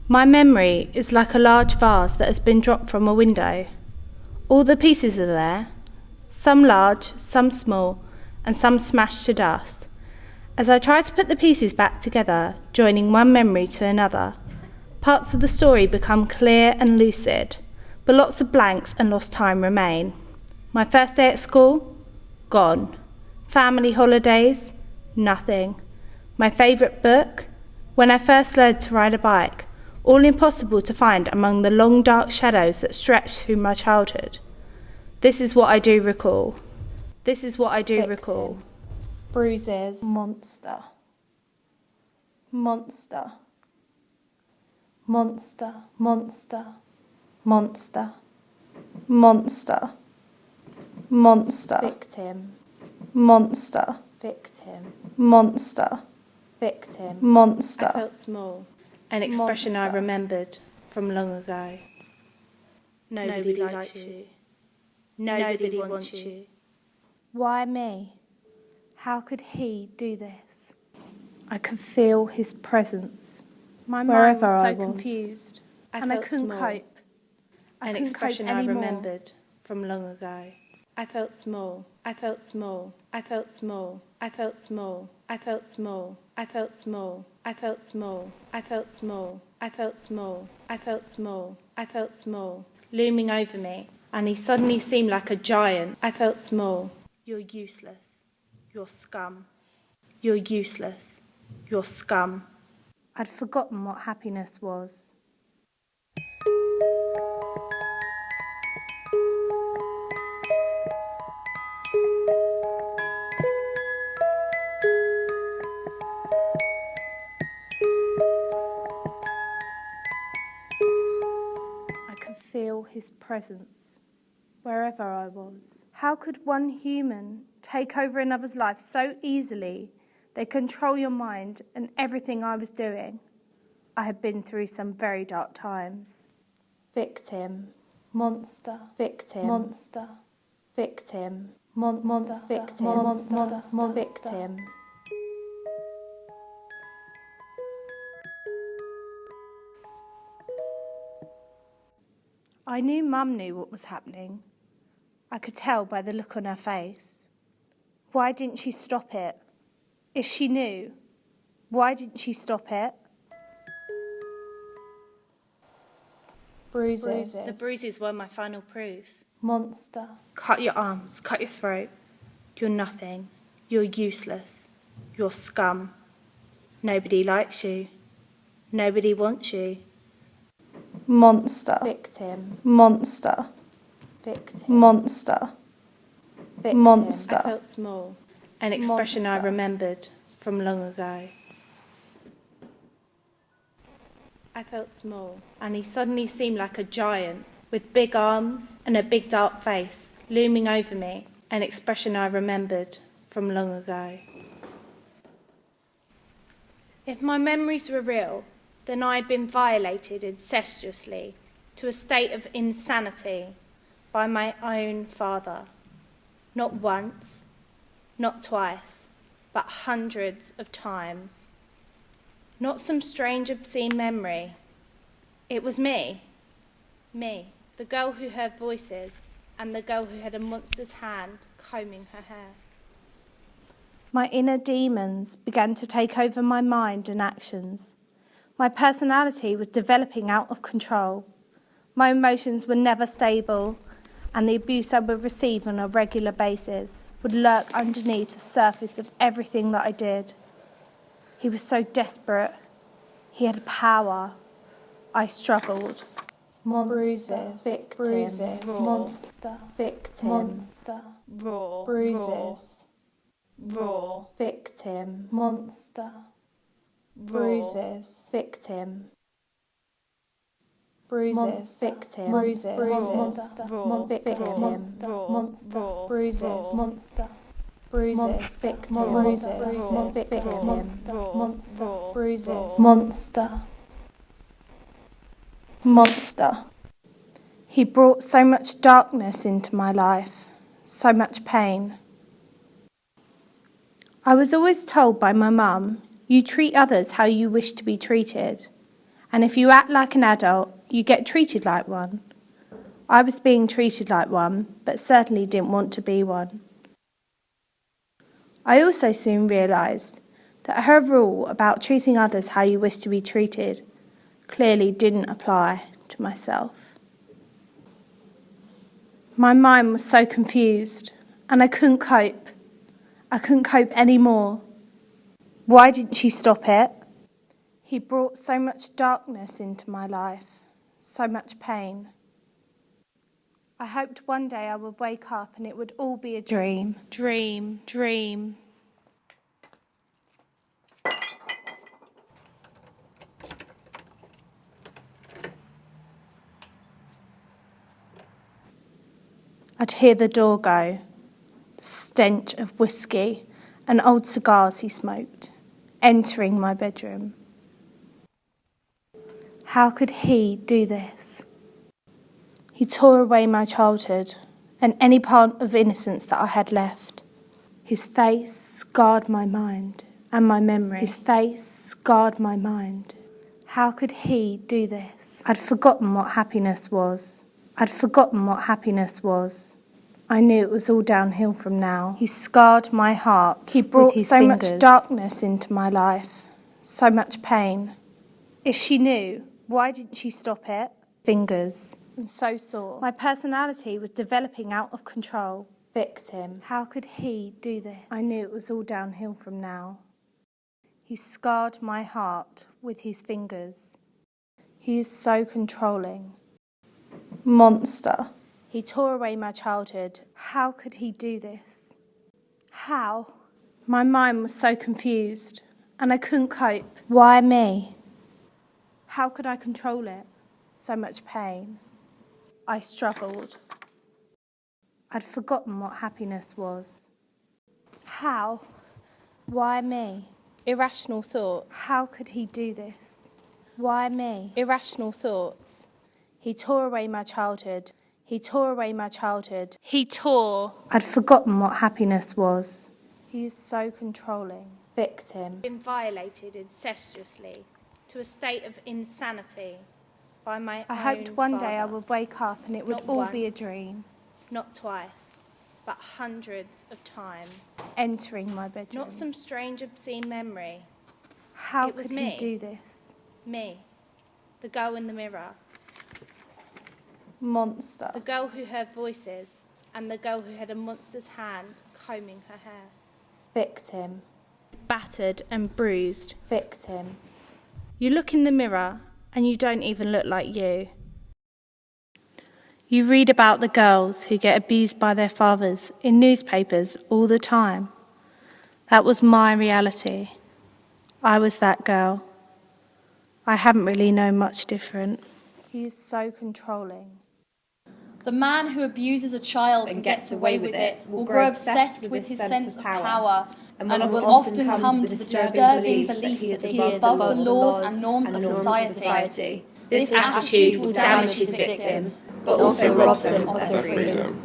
My memory is like a large vase that has been dropped from a window. All the pieces are there, some large, some small, and some smashed to dust. As I try to put the pieces back together, joining one memory to another, parts of the story become clear and lucid, but lots of blanks and lost time remain. My first day at school? Gone. Family holidays? Nothing. My favourite book? When I first learned to ride a bike, all impossible to find among the long dark shadows that stretched through my childhood. This is what I do recall. This is what I do recall. Bruises. Monster. Monster. Monster. Monster. Monster. Monster. Monster. Victim. Monster. Victim. Monster. Victim. Monster. I felt small. An expression I remembered from long ago. Nobody likes you. Nobody wants you. Why me? How could he do this? I could feel his presence. My mind was so confused, and I couldn't cope. An expression I remembered from long ago. I felt small. I felt small. I felt small. I felt small. I felt small. I felt small. I felt small. I felt small. I felt small. I felt small. I felt small. Looming over me, and he suddenly seemed like a giant. I felt small. You're useless. You're scum. You're useless. You're scum. I'd forgotten what happiness was. I could feel his presence wherever I was. How could one human take over another's life so easily? They control your mind and everything I was doing. I had been through some very dark times. Victim. Monster. Victim. Monster. Victim. Monster. Victim. Monster. Victim. I knew Mum knew what was happening. I could tell by the look on her face. Why didn't she stop it? If she knew, why didn't she stop it? Bruises. The bruises were my final proof. Monster. Cut your arms, cut your throat. You're nothing. You're useless. You're scum. Nobody likes you. Nobody wants you. Monster. Victim. Monster. Victim. Monster. Victim. Monster. I felt small. An expression I remembered from long ago. I felt small, and he suddenly seemed like a giant, with big arms and a big dark face, looming over me, an expression I remembered from long ago. If my memories were real, then I had been violated incestuously to a state of insanity by my own father. Not once, not twice, but hundreds of times. Not some strange obscene memory. It was me, the girl who heard voices and the girl who had a monster's hand combing her hair. My inner demons began to take over my mind and actions. My personality was developing out of control. My emotions were never stable, and the abuse I would receive on a regular basis would lurk underneath the surface of everything that I did. He was so desperate. He had power. I struggled. Monster. Victim. Bruises. Raw. Monster. Victim. Monster. Raw. Bruises. Raw. Victim. Monster. Bruises. Victim. Bruises. Victim. Bruises. Monster. Raw. Victim. Monster. Raw. Monster. Raw. Bruises. Monster. Bruises. Victim. Bruises. Victim. Monster. Raw. Monster. Raw. Bruises. Monster. Monster. He brought so much darkness into my life, so much pain. I was always told by my mum, you treat others how you wish to be treated. And if you act like an adult, you get treated like one. I was being treated like one, but certainly didn't want to be one. I also soon realised that her rule about treating others how you wish to be treated clearly didn't apply to myself. My mind was so confused, and I couldn't cope. I couldn't cope anymore. Why didn't she stop it? He brought so much darkness into my life, so much pain. I hoped one day I would wake up and it would all be a dream. Dream. I'd hear the door go, the stench of whiskey and old cigars he smoked, entering my bedroom. How could he do this? He tore away my childhood and any part of innocence that I had left. His face scarred my mind and my memory. His face scarred my mind. How could he do this? I'd forgotten what happiness was. I knew it was all downhill from now. He scarred my heart. He brought so much darkness into my life, so much pain. If she knew, why didn't she stop it? Fingers. And so sore. My personality was developing out of control. Victim. How could he do this? I knew it was all downhill from now. He scarred my heart with his fingers. He is so controlling. Monster. He tore away my childhood. How could he do this? How? My mind was so confused, and I couldn't cope. Why me? How could I control it? So much pain. I struggled. I'd forgotten what happiness was. How? Why me? Irrational thoughts. How could he do this? Why me? Irrational thoughts. He tore away my childhood. He tore. I'd forgotten what happiness was. He is so controlling. Victim. Been violated incestuously to a state of insanity by my own I hoped one day I would wake up and it would all be a dream. Not twice, but hundreds of times. Entering my bedroom. Not some strange obscene memory. How could he do this? Me. The girl in the mirror. Monster. The girl who heard voices and the girl who had a monster's hand combing her hair. Victim. Battered and bruised. Victim. You look in the mirror and you don't even look like you. You read about the girls who get abused by their fathers in newspapers all the time. That was my reality. I was that girl. I haven't really known much different. He is so controlling. The man who abuses a child and gets away with it will grow obsessed with his sense of power and will often come to the disturbing belief that he is above the laws and norms of society. This attitude will damage his victim, but also robs them of their freedom.